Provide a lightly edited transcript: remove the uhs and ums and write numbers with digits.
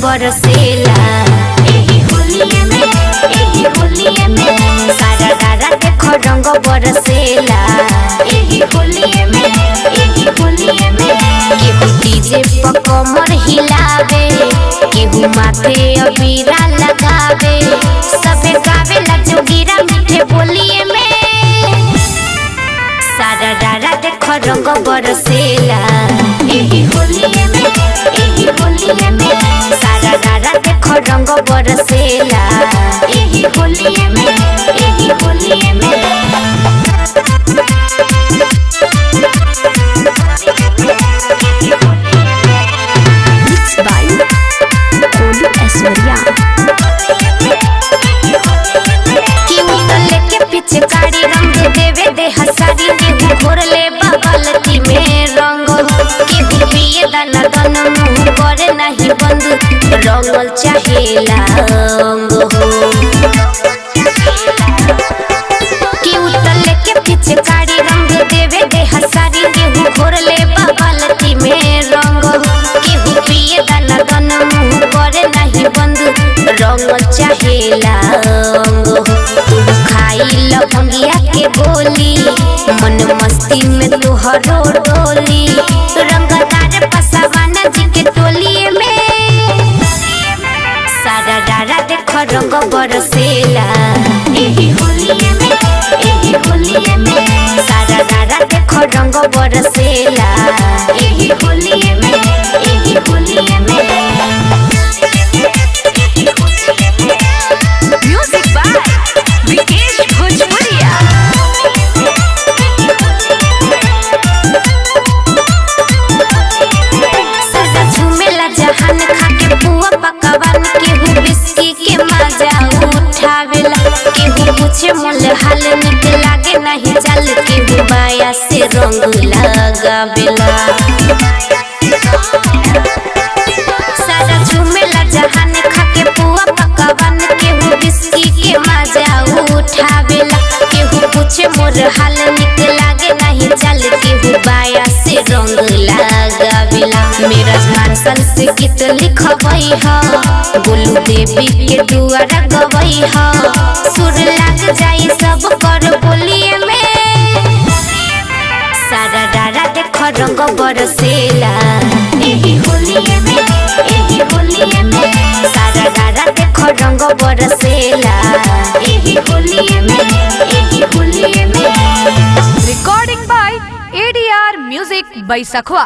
बरसेला एही होलिये में सारा रारा देखो रंग बरसेला एही होलिये में केहू डीजे पर कमर हिलावे केहू माथे अबीरा लगावे सबे गावेला जोगिरा मीठे बोलिये में सारा रारा देखो रंग बरसेला एही होलिये में सारा रारा देखो रंग बरसेला एही होलिये में पिचकारी रंग देवे दे हसारी केहू घोरले बगलती में रंग केहू पिए दाना दन मुँह करे नहीं बंद रंगल चाहेला अंग हो केहू तले के पिचकारी रंग देवे दे हसारी केहू घोरले बगलती में रंग केहू पिए दाना दन मुँह करे नहीं बंद रंगल चाहेला अंग हो लवंगिया के गोली मन मस्ती में तुहरो डोली रंगदार पसावाना जी के टोलिये में सारा रारा देखो रंग बरसेला एही होलिये में सारा रारा देखो रंग बरसेला एही होलिये में मोल हाल निक लागे नहीं चल केहू माया से रंग लगावेला सारा झूमेला जहान खाके पुआ पकवान केहू बिस्की के मजा उठावेला केहू पूछे मोर हाल निक लागे नहीं चल केहू माया से रंग लगावेला मेरा मानसन से गीत लिखवई ह बोलू देवी के दुआरा गवई ह सुर लाग जाई सब कर बोलिये में सारा रारा देखो रंग बरसेला एही होलिये में सारा रारा देखो रंग बरसेला एही होलिये में Recording by ADR Music by Sakhwa।